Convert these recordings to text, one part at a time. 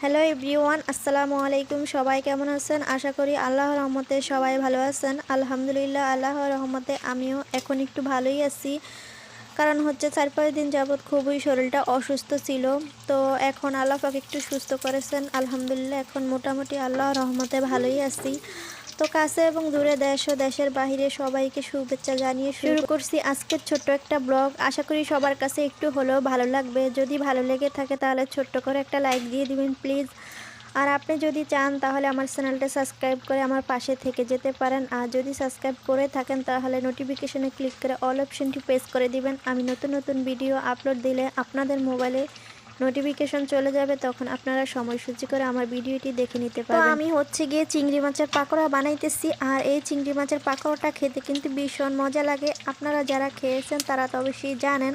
Hello everyone, আসসালামু আলাইকুম। সবাই কেমন আছেন? আশা করি আল্লাহর রহমতে সবাই ভালো আছেন। আলহামদুলিল্লাহ, আল্লাহর রহমতে আমিও এখন একটু ভালোই আছি। কারণ হচ্ছে 4-5 দিন যাবৎ খুবই শরীরটা অসুস্থ ছিল। তো এখন আল্লাহ পাক একটু সুস্থ করেছেন। আলহামদুলিল্লাহ, এখন মোটামুটি আল্লাহর রহমতে ভালোই আছি। তো কাছে এবং দূরে দেশ ও দেশের বাহিরে সবাইকে শুভেচ্ছা জানিয়ে শুরু করছি আজকের ছোট্ট একটা ব্লগ। আশা করি সবার কাছে একটু হলেও ভালো লাগবে। যদি ভালো লেগে থাকে তাহলে ছোট্ট করে একটা লাইক দিয়ে দিবেন প্লিজ। আর আপনি যদি চান তাহলে আমার চ্যানেলটা সাবস্ক্রাইব করে আমার পাশে থেকে যেতে পারেন। আর যদি সাবস্ক্রাইব করে থাকেন তাহলে নোটিফিকেশনে ক্লিক করে অল অপশনটি প্রেস করে দিবেন। আমি নতুন নতুন ভিডিও আপলোড দিলে আপনাদের মোবাইলে নোটিফিকেশন চলে যাবে, তখন আপনারা সময়সূচি করে আমার ভিডিওটি দেখে নিতে পারবেন। তো আমি হচ্ছে গিয়ে চিংড়ি মাছের পাকোড়া বানাইতেছি। আর এই চিংড়ি মাছের পাকোড়াটা খেতে কিন্তু ভীষণ মজা লাগে। আপনারা যারা খেয়েছেন তারা তো অবশ্যই জানেন।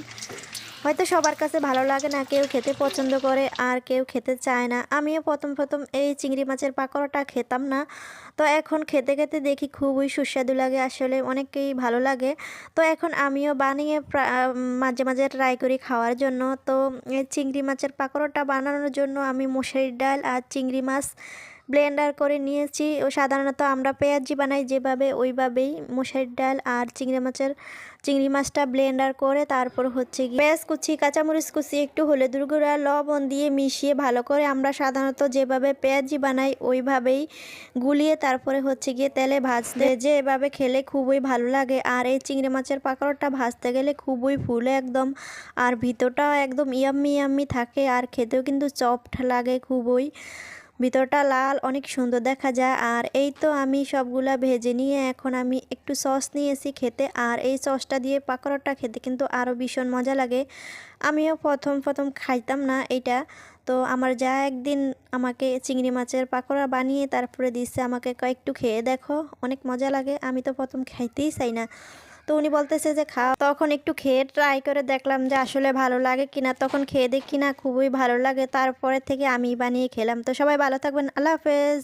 হয়তো সবার কাছে ভালো লাগে না, কেউ খেতে পছন্দ করে আর কেউ খেতে চায় না। আমিও প্রথম এই চিংড়ি মাছের পাকোড়াটা খেতাম না। তো এখন খেতে খেতে দেখি খুবই সুস্বাদু লাগে, আসলে অনেককেই ভালো লাগে। তো এখন আমিও বানিয়ে মাঝে মাঝে ট্রাই করি খাওয়ার জন্য। তো এই চিংড়ি মাছের পাকোড়াটা বানানোর জন্য আমি মসুরির ডাল আর চিংড়ি মাছ ব্লেন্ডার করে নিয়েছি। ও সাধারণত আমরা পেঁয়াজি বানাই যেভাবে, ওইভাবেই মসুরির ডাল আর চিংড়ি মাছটা ব্লেন্ডার করে তারপর হচ্ছে গিয়ে পেঁয়াজ কুচি, কাঁচামরিচ কুচি, একটু হলুদের গুঁড়া, লবণ দিয়ে মিশিয়ে ভালো করে আমরা সাধারণত যেভাবে পেঁয়াজি বানাই ওইভাবেই গুলিয়ে তারপরে হচ্ছে গিয়ে তেলে ভাজতে, যে এভাবে খেলে খুবই ভালো লাগে। আর এই চিংড়ি মাছের পাকোড়াটা ভাজতে গেলে খুবই ফুলে একদম, আর ভিতরটাও একদম ইয়াম্মি ইয়াম্মি থাকে, আর খেতেও কিন্তু সফট লাগে খুবই। ভিতরটা লাল, অনেক সুন্দর দেখা যায়। আর এই তো আমি সবগুলা ভেজে নিয়ে এখন আমি একটু সস নিয়েছি খেতে, আর এই সসটা দিয়ে পাকোড়াটা খেতে কিন্তু আরও ভীষণ মজা লাগে। আমিও প্রথম খাইতাম না এটা। তো আমার যা একদিন আমাকে চিংড়ি মাছের পাকোড়া বানিয়ে তারপরে দিচ্ছে আমাকে, একটু খেয়ে দেখো, অনেক মজা লাগে। আমি তো প্রথম খাইতেই চাই না, তো উনি বলতেছে যে খাও। তখন একটু খেয়ে ট্রাই করে দেখলাম যে আসলে ভালো লাগে কিনা। তখন খেয়ে দেখি না খুবই ভালো লাগে, তারপরে থেকে আমি বানিয়ে খেলাম। তো সবাই ভালো থাকবেন, আল্লাহ হাফেজ।